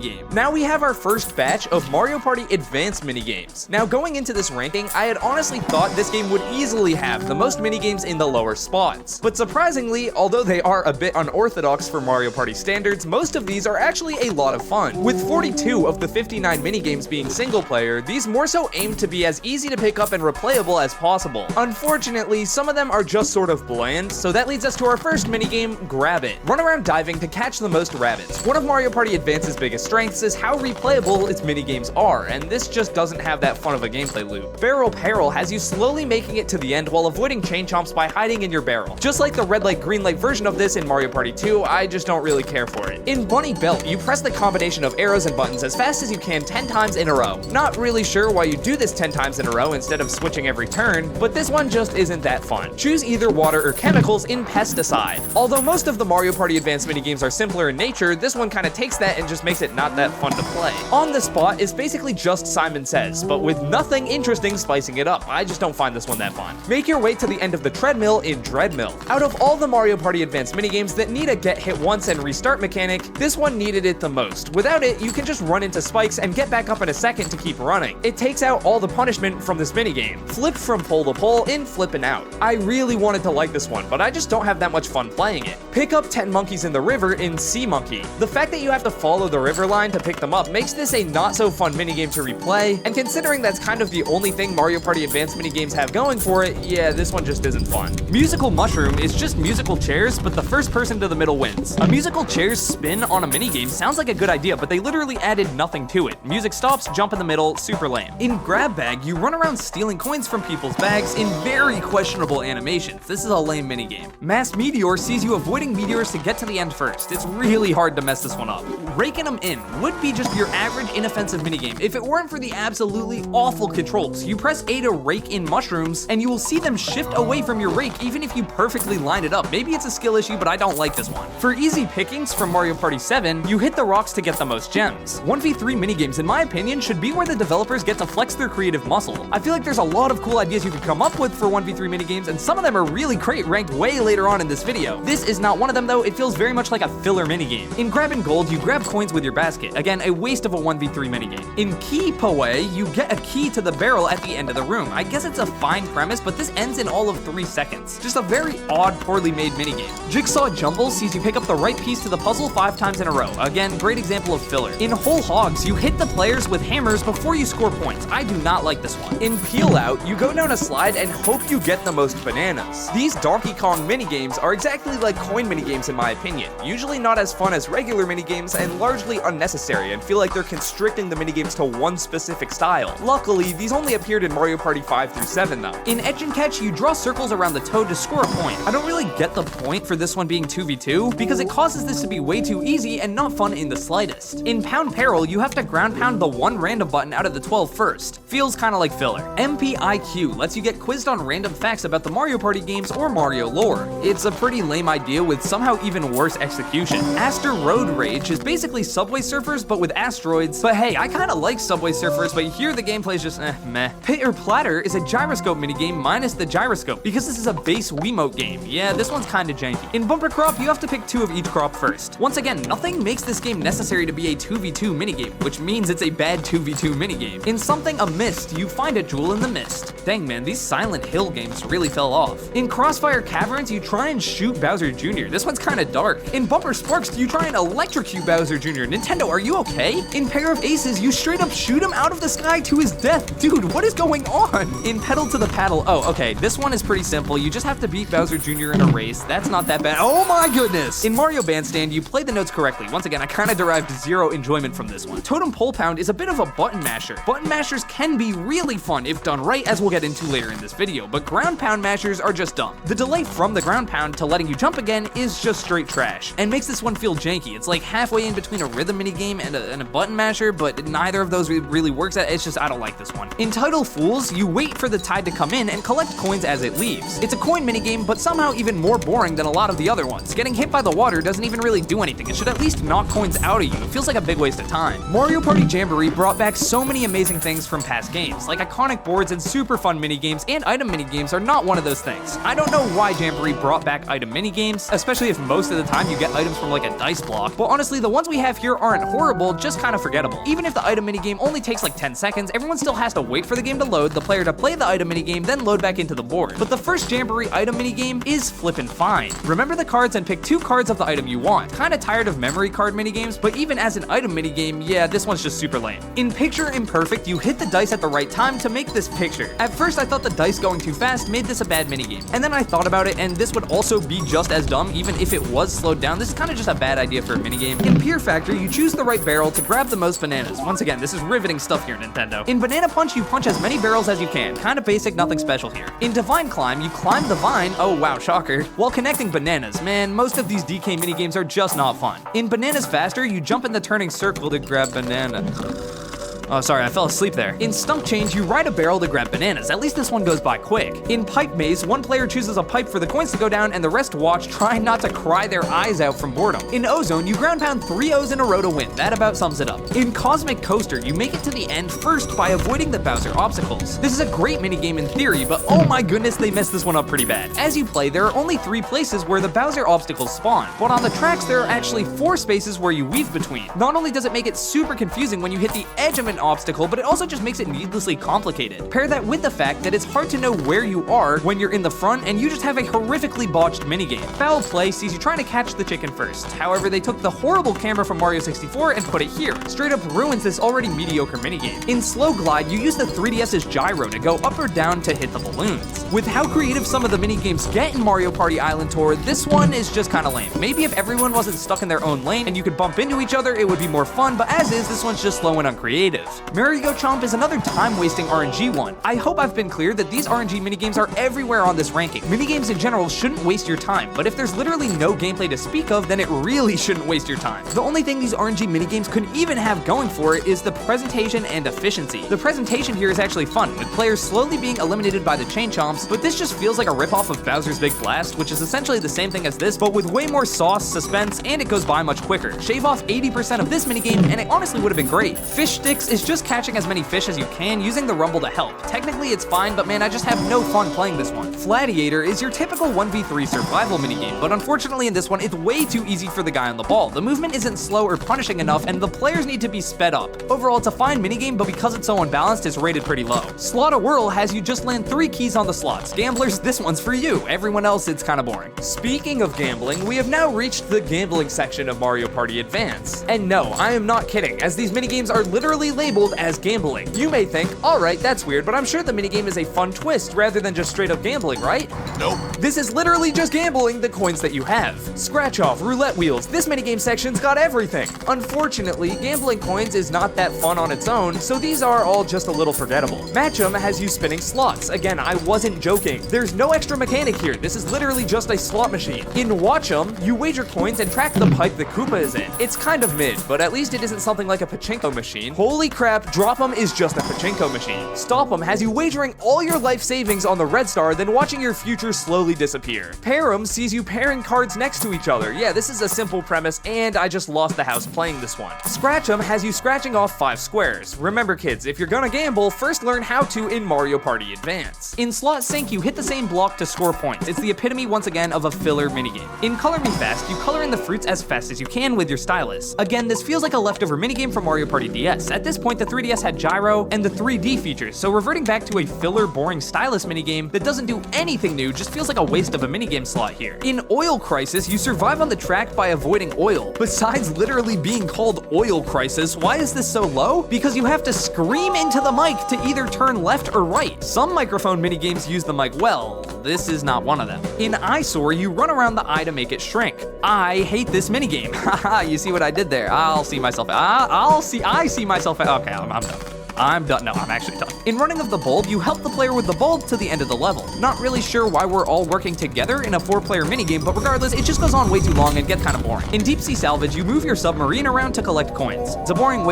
game. Now we have our first batch of Mario Party Advanced minigames. Now going into this ranking, I had honestly thought this game would easily have the most minigames in the lower spots. But surprisingly, although they are a bit unorthodox for Mario Party standards, most of these are actually a lot of fun. With 42 of the 59 minigames being single player, these more so aim to be as easy to pick up and replayable as possible. Unfortunately, some of them are just sort of bland, so that leads us to our first minigame, Grab It. Run around diving to catch the most rabbits. One of Mario Party Advance's biggest strengths is how replayable its minigames are, and this just doesn't have that fun of a gameplay loop. Barrel Peril has you slowly making it to the end while avoiding chain chomps by hiding in your barrel. Just like the red light green light version of this in Mario Party 2, I just don't really care for it. In Bunny Belt, you press the combination of arrows and buttons as fast as you can 10 times in a row. Not really sure why you do this 10 times in a row instead of switching every turn, but this one just isn't that fun. Choose either water or chemicals in Pesticide. Although most of the Mario Party Advanced minigames are simpler in nature, this one kind of takes that and just makes it not that fun to play. On the Spot is basically just Simon Says, but with nothing interesting spicing it up. I just don't find this one that fun. Make your way to the end of the treadmill in Dreadmill. Out of all the Mario Party Advanced minigames that need a get hit once and restart mechanic, this one needed it the most. Without it, you can just run into spikes and get back up in a second to keep running. It takes out all the punishment from this minigame. Flip from pole to pole in Flippin' Out. I really wanted to like this one, but I just don't have that much fun playing it. Pick up 10 monkeys in the river in Sea Monkey. The fact that you have to follow the river line to pick them up makes this a not so fun minigame to replay, and considering that's kind of the only thing Mario Party Advanced minigames have going for it, yeah, this one just isn't fun. Musical Mushroom is just musical chairs, but the first person to the middle wins. A musical chairs spin on a minigame sounds like a good idea, but they literally added nothing to it. Music stops, jump in the middle, super lame. In Grab Bag, you run around stealing coins from people's bags in very questionable animations. This is a lame minigame. Mass Meteor sees you avoiding meteors to get to the end first. It's really hard to mess this one up. Raking 'em in would be just your average inoffensive minigame if it weren't for the absolutely awful controls. You press A to rake in mushrooms, and you will see them shift away from your rake even if you perfectly line it up. Maybe it's a skill issue, but I don't like this one. For easy pickings from Mario Party 7, you hit the rocks to get the most gems. 1v3 minigames, in my opinion, should be where the developers get to flex their creative muscle. I feel like there's a lot of cool ideas you could come up with for 1v3 minigames, and some of them are really great, ranked way later on in this video. This is not one of them though. It feels very much like a filler minigame. In Grabbing Gold, you grab coins with your basket. Again, a waste of a 1v3 minigame. In Key Poe, you get a key to the barrel at the end of the room. I guess it's a fine premise, but this ends in all of 3 seconds. Just a very odd, poorly made minigame. Jigsaw Jumble sees you pick up the right piece to the puzzle 5 times in a row. Again, great example of filler. In Whole Hogs, you hit the players with hammers before you score points. I do not like this one. In Peel Out, you go down a slide and hope you get the most bananas. These Donkey Kong minigames are exactly like coin minigames in my opinion. Usually not as fun as regular minigames and largely unnecessary, and feel like they're constricting the minigames to one specific style. Luckily, these only appeared in Mario Party 5 through 7 though. In Etch and Catch, you draw circles around the toad to score a point. I don't really get the point for this one being 2v2, because it causes this to be way too easy and not fun in the slightest. In Pound Peril, you have to ground pound the one random button out of the 12 first. Feels kinda like filler. MPIQ lets you get quizzed on random facts about the Mario Party games or Mario lore. It's a pretty lame idea with somehow even worse execution. Aster Road Rage is basically Subway Surfers but with asteroids, but hey, I kinda like Subway Surfers, but here the gameplay is just meh. Pit or Platter is a gyroscope minigame minus the gyroscope, because this is a base Wiimote game. Yeah, this one's kinda janky. In Bumper Crop, you have to pick 2 of each crop first. Once again, nothing makes this game necessary to be a 2v2 minigame, which means it's a bad 2v2 minigame. In Something a Mist, you find a jewel in the mist. Dang man, these Silent Hill games really fell off. In Crossfire Caverns, you try and shoot Bowser Jr. This one's kinda dark. In Bumper Sparks, you try and electrocute Bowser Jr. Nintendo, are you okay? In Pair of Aces, you straight up shoot him out of the sky to his death. Dude, what is going on? In Pedal to the Paddle, oh, okay, this one is pretty simple. You just have to beat Bowser Jr. in a race. That's not that bad. Oh my goodness! In Mario Bandstand, you play the notes correctly. Once again, I kinda derived 0 enjoyment from this one. Totem Pole Pound is a bit of a button masher. Button mashers can be really fun if done right, as we'll get into later in this video, but ground pound mashers are just dumb. The delay from the ground pound to letting you jump again is just straight trash, and makes this one feel janky. It's like halfway in between a rhythm minigame and a button masher, but neither of those really works. It's just, I don't like this one. In Tidal Fools, you wait for the tide to come in and collect coins as it leaves. It's a coin minigame, but somehow even more boring than a lot of the other ones. Getting hit by the water doesn't even really do anything. It should at least knock coins out of you. It feels like a big waste of time. Mario Party Jamboree brought back so many amazing things from past games, like iconic boards and super fun minigames, and item minigames are not one of those things. I don't know why Jamboree brought back item minigames, especially if most of the time you get items from like a dice block, but honestly, the ones we have here aren't aren't horrible, just kind of forgettable. Even if the item minigame only takes like 10 seconds, everyone still has to wait for the game to load, the player to play the item minigame, then load back into the board. But the first Jamboree item minigame is flippin' fine. Remember the cards and pick 2 cards of the item you want. Kinda tired of memory card minigames, but even as an item minigame, yeah, this one's just super lame. In Picture Imperfect, you hit the dice at the right time to make this picture. At first, I thought the dice going too fast made this a bad minigame. And then I thought about it, and this would also be just as dumb, even if it was slowed down. This is kinda just a bad idea for a minigame. In Peer Factory, you choose the right barrel to grab the most bananas. Once again, this is riveting stuff here, Nintendo. In Banana Punch, you punch as many barrels as you can. Kinda basic, nothing special here. In Divine Climb, you climb the vine, oh wow, shocker, while connecting bananas. Man, most of these DK minigames are just not fun. In Bananas Faster, you jump in the turning circle to grab banana. Oh, sorry, I fell asleep there. In Stump Change, you ride a barrel to grab bananas. At least this one goes by quick. In Pipe Maze, one player chooses a pipe for the coins to go down and the rest watch, trying not to cry their eyes out from boredom. In Ozone, you ground pound 3 O's in a row to win. That about sums it up. In Cosmic Coaster, you make it to the end first by avoiding the Bowser obstacles. This is a great minigame in theory, but oh my goodness, they messed this one up pretty bad. As you play, there are only 3 places where the Bowser obstacles spawn, but on the tracks, there are actually 4 spaces where you weave between. Not only does it make it super confusing when you hit the edge of an obstacle, but it also just makes it needlessly complicated. Pair that with the fact that it's hard to know where you are when you're in the front and you just have a horrifically botched minigame. Foul Play sees you trying to catch the chicken first. However, they took the horrible camera from Mario 64 and put it here. Straight up ruins this already mediocre minigame. In Slow Glide, you use the 3DS's gyro to go up or down to hit the balloons. With how creative some of the minigames get in Mario Party Island Tour, this one is just kinda lame. Maybe if everyone wasn't stuck in their own lane and you could bump into each other, it would be more fun, but as is, this one's just slow and uncreative. Merry-Go Chomp is another time-wasting RNG one. I hope I've been clear that these RNG minigames are everywhere on this ranking. Minigames in general shouldn't waste your time, but if there's literally no gameplay to speak of, then it really shouldn't waste your time. The only thing these RNG minigames could even have going for it is the presentation and efficiency. The presentation here is actually fun, with players slowly being eliminated by the Chain Chomps, but this just feels like a ripoff of Bowser's Big Blast, which is essentially the same thing as this, but with way more sauce, suspense, and it goes by much quicker. Shave off 80% of this minigame, and it honestly would have been great. Fish Sticks is just catching as many fish as you can using the rumble to help. Technically it's fine, but man, I just have no fun playing this one. Fladiator is your typical 1v3 survival minigame, but unfortunately in this one, it's way too easy for the guy on the ball. The movement isn't slow or punishing enough, and the players need to be sped up. Overall, it's a fine minigame, but because it's so unbalanced, it's rated pretty low. Slot a Whirl has you just land 3 keys on the slots. Gamblers, this one's for you. Everyone else, it's kinda boring. Speaking of gambling, we have now reached the gambling section of Mario Party Advance. And no, I am not kidding, as these minigames are literally labeled as gambling. You may think, alright, that's weird, but I'm sure the minigame is a fun twist rather than just straight up gambling, right? Nope. This is literally just gambling the coins that you have. Scratch off, roulette wheels, this minigame section's got everything. Unfortunately, gambling coins is not that fun on its own, so these are all just a little forgettable. Match 'em has you spinning slots. Again, I wasn't joking. There's no extra mechanic here, this is literally just a slot machine. In Watch 'em, you wager coins and track the pipe the Koopa is in. It's kind of mid, but at least it isn't something like a pachinko machine. Holy crap, Drop 'em is just a pachinko machine. Stop 'em has you wagering all your life savings on the red star, then watching your future slowly disappear. Pair 'em sees you pairing cards next to each other. Yeah, this is a simple premise, and I just lost the house playing this one. Scratch 'em has you scratching off 5 squares. Remember kids, if you're gonna gamble, first learn how to in Mario Party Advance. In Slot Sync, you hit the same block to score points. It's the epitome once again of a filler minigame. In Color Me Fast, you color in the fruits as fast as you can with your stylus. Again, this feels like a leftover minigame from Mario Party DS. At this point, the 3DS had gyro and the 3D features, so reverting back to a filler, boring stylus minigame that doesn't do anything new just feels like a waste of a minigame slot here. In Oil Crisis, you survive on the track by avoiding oil. Besides literally being called Oil Crisis, why is this so low? Because you have to scream into the mic to either turn left or right. Some microphone minigames use the mic well. This is not one of them. In Eyesore, you run around the eye to make it shrink. I hate this minigame. Haha, you see what I did there? I see myself. Okay, I'm done. I'm done. No, I'm actually done. In Running of the Bulb, you help the player with the bulb to the end of the level. Not really sure why we're all working together in a 4-player minigame, but regardless, it just goes on way too long and gets kind of boring. In Deep Sea Salvage, you move your submarine around to collect coins. It's a boring waste of